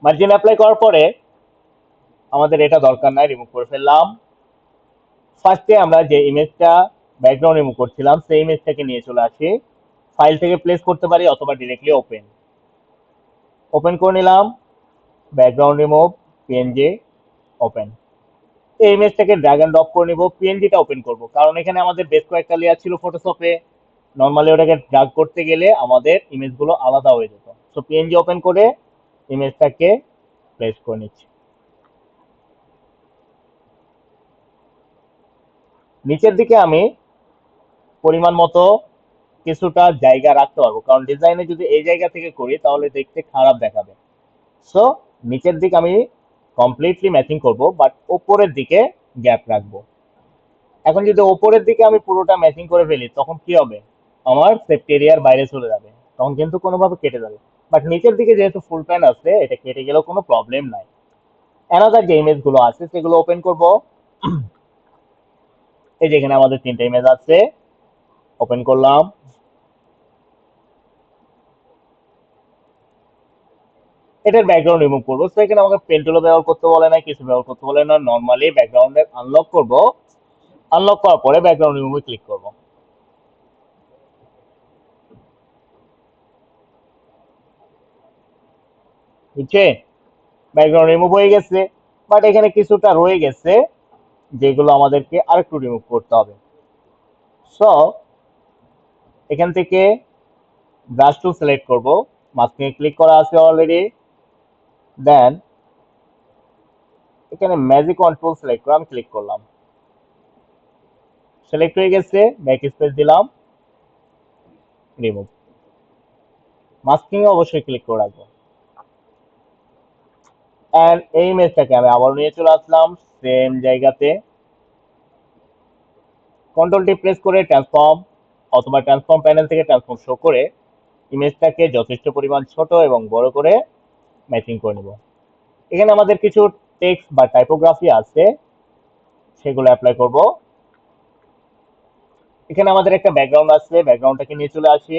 Margin apply করার পরে আমাদের এটা দরকার নাই, রিমুভ করে ফেললাম। ফার্স্টে আমরা যে ইমেজটা ব্যাকগ্রাউন্ড রিমুভ করছিলাম সেই ইমেজটাকে নিয়ে চলে আসি, ফাইল থেকে প্লেস করতে পারি অথবা ডিরেক্টলি ওপেন ওপেন করে নিলাম। Background remove, PNG, open. এই ইমেজটাকে ড্র্যাগ এন্ড ড্রপ করে নিব, পিএনজিটা ওপেন করব কারণ এখানে আমাদের বেশ কয়েকটা লেয়ার ছিল ফটোশপে, নর্মালি ওটাকে ড্র্যাগ করতে গেলে আমাদের ইমেজগুলো আলাদা হয়ে যেত। সো পিএনজি ওপেন করে ইমেজটাকে প্লেস করে নিচ্ছি। নিচের দিকে আমি পরিমাণ মতো কিছুটা জায়গা রাখতে পারবো, কারণ ডিজাইনে যদি এই জায়গা থেকে করি তাহলে দেখতে খারাপ দেখাবে। সো নিচের দিকে আমি কমপ্লিটলি ম্যাচিং করব, বাট ওপরের দিকে গ্যাপ রাখবো। এখন যদি ওপরের দিকে আমি পুরোটা ম্যাচিং করে ফেলি তখন কি হবে, আমার সেফটি এরিয়ার বাইরে চলে যাবে, তখন কিন্তু কোনোভাবে কেটে যাবে। বাট নিচের দিকে যেহেতু ফুল প্যান আছে, এটা কেটে গেলেও কোনো প্রবলেম নাই। অ্যানাদার যে ইমেজ গুলো আছে সেগুলো ওপেন করব। এই যেখানে আমাদের তিনটা ইমেজ আছে, ওপেন করলাম। এটার ব্যাকগ্রাউন্ড রিমুভ করবো, তো এখানে আমাকে পেন টুলও ব্যবহার করতে বলে না, কিছু ব্যবহার করতে বলে না, নর্মালি ব্যাকগ্রাউন্ডে আনলক করব। আনলক করার পরে ব্যাকগ্রাউন্ড রিমুভে ক্লিক করব। বুঝছে, ব্যাকগ্রাউন্ড রিমুভ হয়ে গেছে, বাট এখানে কিছুটা রয়ে গেছে যেগুলো আমাদেরকে আরেকটু রিমুভ করতে হবে। সো এখান থেকে ব্রাশ টুল সিলেক্ট করব, মাঝখানে ক্লিক করা আছে অলরেডি। দেন এখানে ম্যাজিক কন্ট্রোল সিলেক্ট করে আমি ক্লিক করলাম, সিলেক্ট হয়ে গেছে, ব্যাক স্পেস দিলাম, রিমুভ। মাস্কিং অবশ্যই ক্লিক করে রাখবো। এন্ড এই ইমেজটাকে আমি আবার নিয়ে চলে আসলাম সেম জায়গাতে, কন্ট্রোল টি প্রেস করে ট্রান্সফর্ম অথবা ট্রান্সফর্ম প্যানেল থেকে ট্রান্সফর্ম শো করে ইমেজটাকে যথেষ্ট পরিমাণ ছোট এবং বড় করে ম্যাচিং করে নেব। এখানে আমাদের কিছু টেক্সট বা টাইপোগ্রাফি আছে, সেগুলো অ্যাপ্লাই করব। এখানে আমাদের একটা ব্যাকগ্রাউন্ড আছে, ব্যাকগ্রাউন্ডটাকে নিয়ে চলে আসি।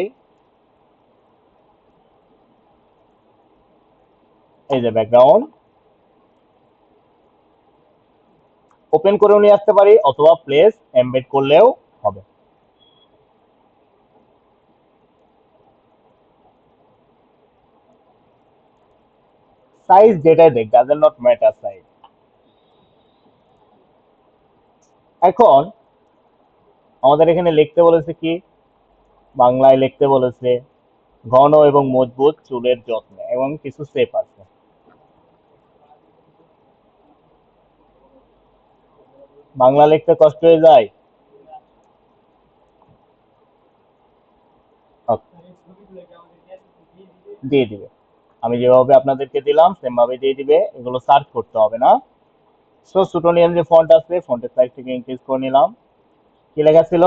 এই যে ব্যাকগ্রাউন্ড, ওপেন করেও নিয়ে আসতে পারি অথবা প্লেস এমবেড করলেও হবে। সাইজ যেটাই দেখ, ডাজেন্ট নট ম্যাটার সাইজ। এখন আমাদের এখানে লিখতে বলেছে কি, বাংলায় লিখতে বলেছে ঘন এবং মজবুত চুলের যত্ন এবং কিছু স্টেপ আছে। বাংলা লিখতে কষ্ট হয়ে যায়। Okay, দিয়ে দিবে, আমি যেভাবে আপনাদেরকে দিলাম সেম ভাবে দিয়ে দিবে, এগুলো সার্চ করতে হবে না। সো সুটোনিয়াম যে ফন্ট আছে, ফন্টের সাইজ থেকে ইনক্রিজ করে নিলাম। কি লেখা ছিল,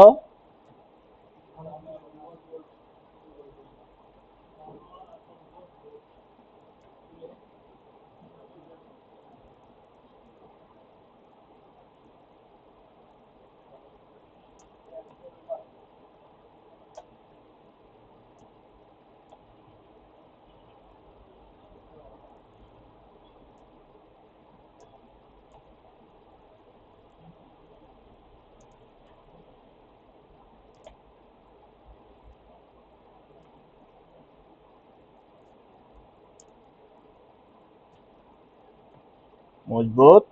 মজবুত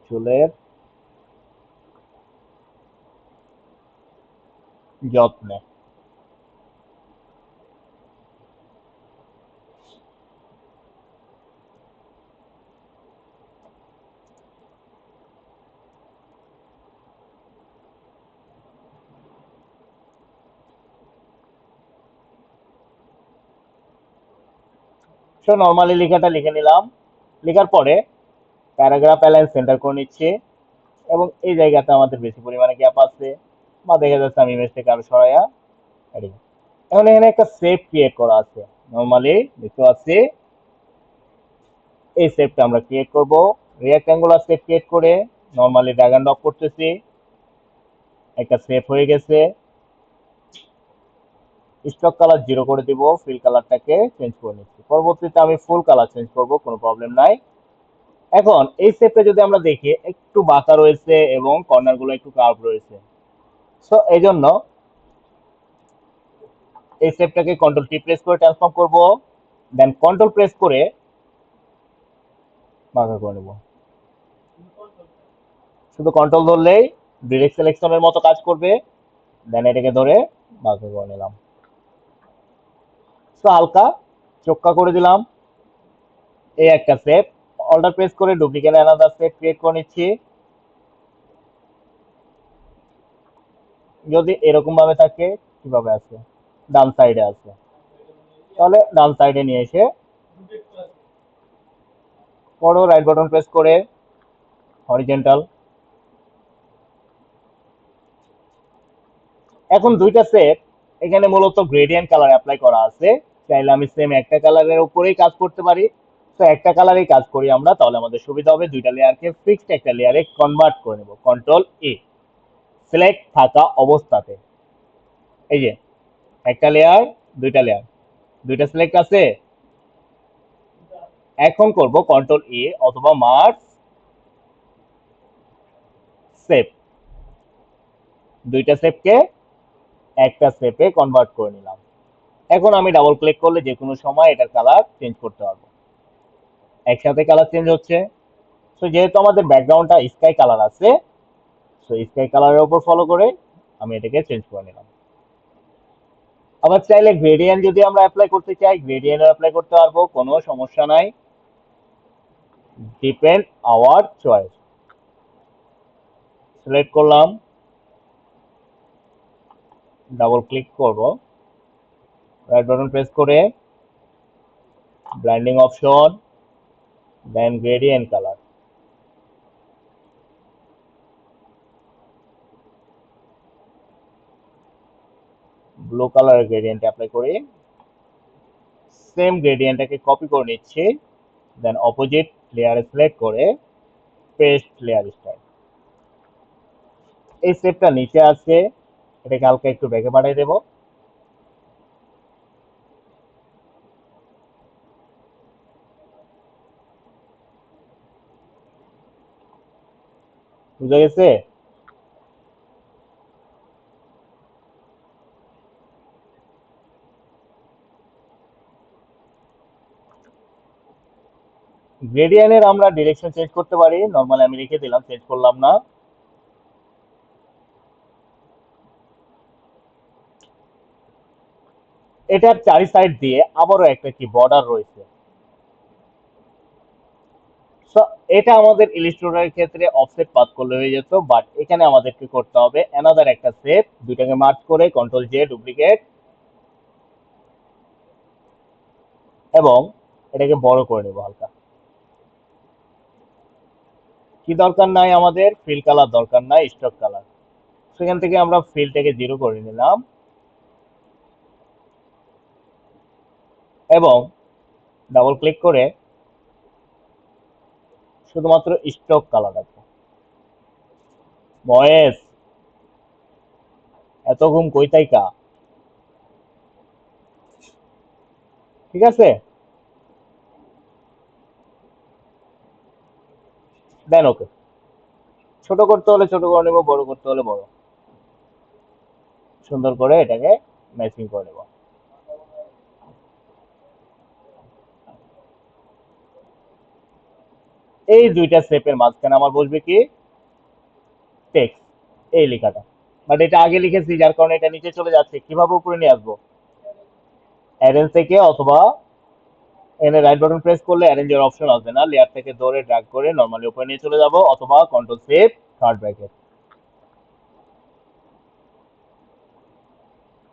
চুলের যত্নে। সো নর্মালি লেখাটা লিখে নিলাম, লেখার পরে প্যারাগ্রাফ অ্যালাইন সেন্টার করে নিচ্ছে, এবং এই জায়গাতে আমাদের বেশি পরিমাণে গ্যাপ আছে, বা দেখা যাচ্ছে আমি ইমেজ থেকে আরো সরাইয়া এডিট। এখন এখানে একটা সেভ ক্রিয়েট করা আছে, নর্মালি দেখতে পাচ্ছি। এই সেভটা আমরা ক্রিয়েট করব, রেক্ট্যাঙ্গুলার সেভ ক্রিয়েট করে নর্মালি ড্র্যাগ এন্ড ড্রপ করতেছি, একটা সেভ হয়ে গেছে। স্টক কালার 0 করে দিব, ফিল কালারটাকে চেঞ্জ করে নিচ্ছি। পরবর্তীতে আমি ফুল কালার চেঞ্জ করব, কোনো প্রবলেম নাই। এখন এই শেপটা যদি আমরা দেখি একটু বাঁকা রয়েছে এবং কর্নার গুলো একটু কার্ভ রয়েছে। সো এই জন্য এই শেপটাকে কন্ট্রোল টি প্রেস করে ট্রান্সফর্ম করব, দেন কন্ট্রোল প্রেস করে বাঁকা করে নেব। শুধু কন্ট্রোল ধরলেই ডিরেক্ট সিলেকশনের মতো কাজ করবে, দেন এটাকে ধরে বাঁকা করে নিলাম। সো হালকা চোক্কা করে দিলাম। এই একটা শেপ, অল্টার প্রেস করে ডুপ্লিকেট অ্যানাদার শেপ ক্রিয়েট করে নিচ্ছি। যদি এরকম ভাবে থাকে, কিভাবে আছে, ডান সাইডে আছে, তাহলে ডান সাইডে নিয়ে এসে করো, রাইট বাটন প্রেস করে হরিজন্টাল। এখন দুইটা সেট এখানে মূলত গ্রেডিয়েন্ট কালার অ্যাপ্লাই করা আছে, চাইলে আমি সেম একটা কালারের উপরেই কাজ করতে পারি। তো একটা কালারেই কাজ করি আমরা, তাহলে আমাদের সুবিধা হবে দুইটা লেয়ারকে ফিক্সড একটা লেয়ারে কনভার্ট করে নেব। কন্ট্রোল ই, সিলেক্ট থাকা অবস্থাতে এই যে একটা লেয়ার, দুইটা লেয়ার, দুইটা সিলেক্ট আছে। এখন করব কন্ট্রোল ই অথবা মার্জ সেপ, দুইটা সেপকে একটা সেপে কনভার্ট করে নিলাম। এখন আমি ডাবল ক্লিক করলে যে কোনো সময় এটার কালার চেঞ্জ করতে পারবো, একসাথে কালার চেঞ্জ হচ্ছে। তো যেহেতু আমাদের ব্যাকগ্রাউন্ডটা স্কাই কালার আছে, তো স্কাই কালারের উপর ফলো করে আমি এটাকে চেঞ্জ করে নিলাম। আবার চাইলে গ্রেডিয়েন্ট যদি আমরা অ্যাপ্লাই করতে চাই, গ্রেডিয়েন্ট অ্যাপ্লাই করতে পারবো, কোনো সমস্যা নাই, ডিপেন্ড আওয়ার চয়েস। সিলেক্ট করলাম, ডাবল ক্লিক করব, রাইট বাটন প্রেস করে ব্লেন্ডিং অপশন, দেন গ্রেডিয়েন্ট কালার, ব্লু কালারের গ্রেডিয়েন্ট অ্যাপ্লাই করি, সেম গ্রেডিয়েন্টটাকে কপি করে নিচ্ছি, দেন অপোজিট লেয়ারে সিলেক্ট করে পেস্ট লেয়ার স্টাইল। এই স্টেপটা নিচে আছে, এটাকে হালকা একটু ব্যাকে বাড়িয়ে দেবো। বুঝা গেছে? গ্রেডিয়েন্টের আমরা ডিরেকশন চেঞ্জ করতে পারি, নর্মালি আমি রেখে দিলাম, চেঞ্জ করলাম না। এটার চারি সাইড দিয়ে আবারও একটা কি বর্ডার রয়েছে। So, এটা আমাদের ইলিস্ট্রেটরের ক্ষেত্রে অফসেট পাথ করলে হয়ে যেত, বাট এখানে আমাদেরকে করতে হবে অ্যানাদার একটা সেপ, দুইটাকে মার্জ করে কন্ট্রোল জে ডুপ্লিকেট এবং এটাকে বড় করে নেব হালকা। কি দরকার নাই, আমাদের ফিল কালার দরকার নাই, স্টক কালার। সেখান থেকে আমরা ফিলটাকে 0 করে নিলাম এবং ডাবল ক্লিক করে শুধুমাত্র স্টক কালার রাখবো। বয়েস এত ঘুম কই তাইকা, ঠিক আছে, দেন ওকে। ছোট করতে হলে ছোট করে নেবো, বড় করতে হলে বড়, সুন্দর করে এটাকে ম্যাচিং করে নেবো। এই দুইটা স্টেপের মাঝখানে আমার বসবে কি টেক্সট, এই লেখাটা, বাট এটা আগে লিখেছি যার কারণে এটা নিচে চলে যাচ্ছে। কিভাবে উপরে নিয়ে আসবো? অ্যারেঞ্জ থেকে অথবা এনে রাইট বাটন প্রেস করলে অ্যারেঞ্জের অপশন আসবে না, লেয়ার থেকে ধরে ড্র্যাগ করে নরমালি উপরে নিয়ে চলে যাব, অথবা কন্ট্রোল সেভ থার্ড ব্র্যাকেট।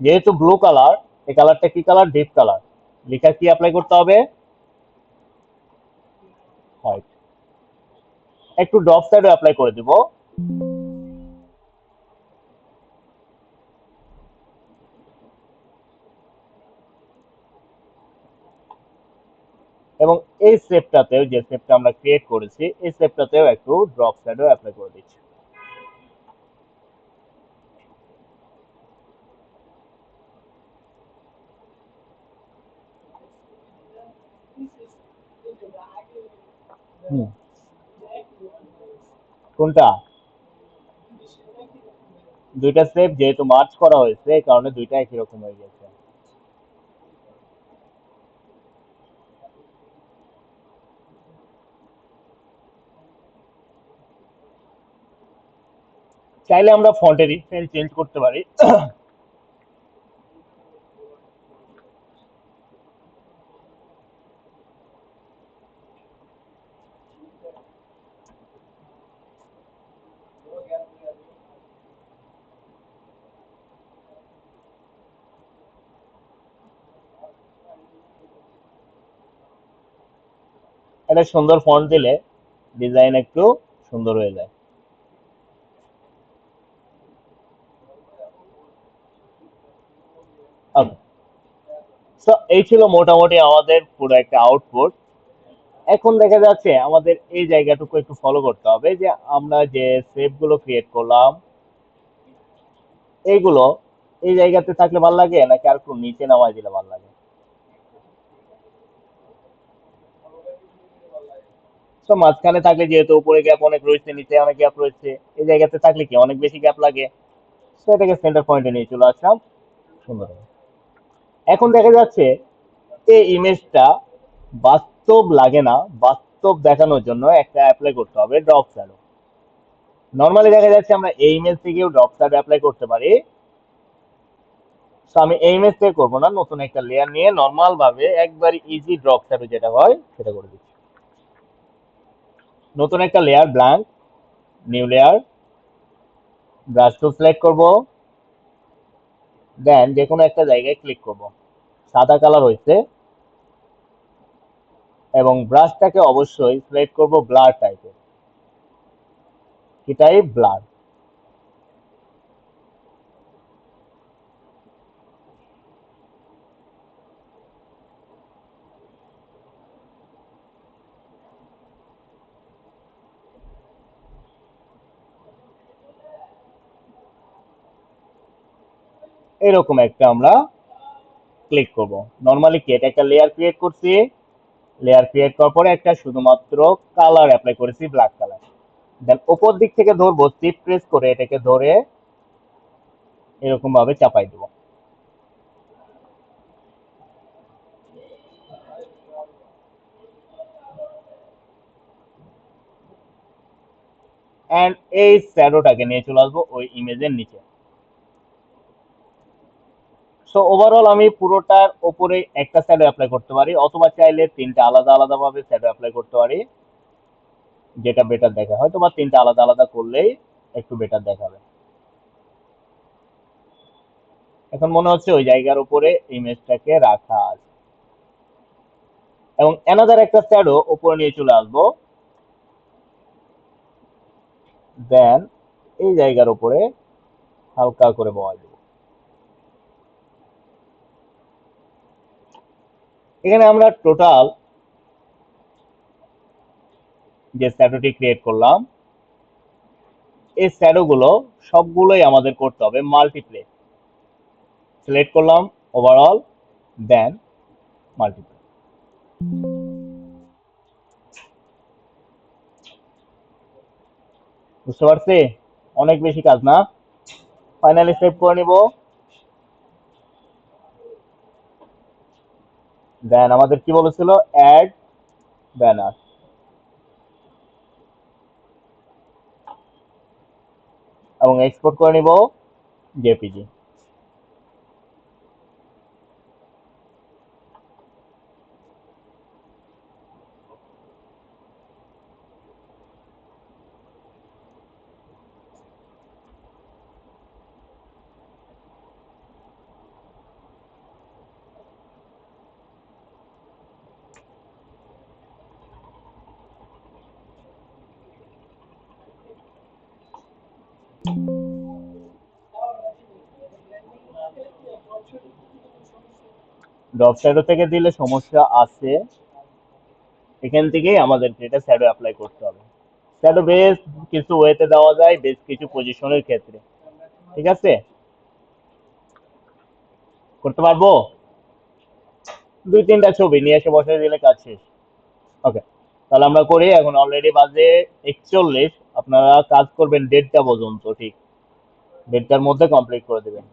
যেহেতু ব্লু কালার, এই কালারটা কি কালার? Deep colour. লেখা কি অ্যাপ্লাই করতে হবে? হোয়াইট। একটু ড্রপ সাইডও অ্যাপ্লাই করে দিব, এবং এই স্টেপটাতেও, যে স্টেপটা আমরা ক্রিয়েট করেছি, এই স্টেপটাতেও একটু ড্রপ সাইডও অ্যাপ্লাই করে দিচ্ছি। হুম, কোনটা? দুইটা স্টেপ যেহেতু মার্চ করা হয়েছে এই কারণে দুইটা একই রকম হয়ে গেছে। চাইলে আমরা ফন্টের স্টাইল চেঞ্জ করতে পারি। একটা সুন্দর ফন্ট দিলে ডিজাইন একটু সুন্দর হয়ে যায়। ওকে, সো এই ছিল মোটামুটি আমাদের পুরো একটা আউটপুট। এখন দেখা যাচ্ছে আমাদের এই জায়গাটুকু একটু ফলো করতে হবে যে আমরা যে শেপ গুলো ক্রিয়েট করলাম এইগুলো এই জায়গাতে থাকলে ভালো লাগে নাকি আর একটু নিচে নামায় দিলে ভালো লাগে। তো মাঝখানে থাকলে যেহেতু উপরে গ্যাপ অনেক রয়েছে নিচে অনেক গ্যাপ রয়েছে, এই জায়গাতে থাকলে কি অনেক বেশি গ্যাপ লাগে। তো এটাকে সেন্টার পয়েন্টে নিয়ে চলে আসলাম, সুন্দর হবে। এখন দেখা যাচ্ছে এই ইমেজটা বাস্তব লাগে না, বাস্তব দেখানোর জন্য একটা অ্যাপ্লাই করতে হবে ড্রপ শ্যাডো। নর্মালি দেখা যাচ্ছে আমরা এই ইমেজ থেকেও ড্রপ শ্যাডো অ্যাপ্লাই করতে পারি। তো আমি এই ইমেজ থেকে করবো না, নতুন একটা লেয়ার নিয়ে নর্মাল ভাবে একবার ইজি ড্রপ শ্যাডো যেটা হয় সেটা করে দিচ্ছি। নতুন একটা layer, blank, new layer, brush tool select করবো, দেন যে কোনো একটা জায়গায় ক্লিক করব, সাদা কালার হয়েছে, এবং ব্রাশটাকে অবশ্যই সিলেক্ট করব ব্লার টাইপের। কি টাইপ? ব্লার। এরকম একটা আমরা ক্লিক করব। নর্মালি কি এটা একটা লেয়ার ক্রিয়েট করছি, লেয়ার ক্রিয়েট করার পরে একটা শুধুমাত্র কালার অ্যাপ্লাই করেছি, ব্ল্যাক কালার। দেন উপর দিক থেকে ধরবো, শিফট প্রেস করে এটাকে ধরে এরকম ভাবে চাপাই দেবো। এন্ড এই শ্যাডোটাকে নিয়ে চলে আসবো ওই ইমেজের নিচে। সো ওভারঅল আমি পুরোটার উপরে একটা শ্যাডো অ্যাপ্লাই করতে পারি, অথবা চাইলে তিনটা আলাদা আলাদা ভাবে শ্যাডো অ্যাপ্লাই করতে পারি, যেটা বেটার দেখা, হয়তো বা তিনটা আলাদা আলাদা করলেই একটু বেটার দেখাবে। এখন মনে হচ্ছে ওই জায়গার উপরে ইমেজটাকে রাখা আছে, এবং অ্যানাদার একটা শ্যাডো উপরে নিয়ে চলে আসবো, দেন এই জায়গার উপরে হালকা করে বসাই দেবো। এখানে আমরা টোটাল যে শ্যাডোটি ক্রিয়েট করলাম এই শ্যাডো গুলো সবগুলোই আমাদের করতে হবে মাল্টিপ্লে। সিলেক্ট করলাম ওভারঅল, দেন মাল্টিপ্লে। বুঝতে পারছি? অনেক বেশি কাজ না? ফাইনালি সেভ করে নিব, দেন আমাদের কি বলেছিল, অ্যাড ব্যানার, এবং এক্সপোর্ট করে নিব জেপিজি। ড্রপ শ্যাডো থেকে দিলে সমস্যা আছে, এখান থেকেই আমাদেরকে এটা শ্যাডো অ্যাপ্লাই করতে হবে। শ্যাডো বেশ কিছু ওয়েতে দেওয়া যায়, বেশ কিছু পজিশনের ক্ষেত্রে। ঠিক আছে, করতে পারবো? 2-3টা ছবি নিয়ে এসে বসাই দিলে কাজ শেষ। ওকে, তাহলে আমরা করি। এখন অলরেডি বাজে 41। আপনারা কাজ করবেন 1:30 পর্যন্ত, ঠিক 1:30টার মধ্যে কমপ্লিট করে দেবেন।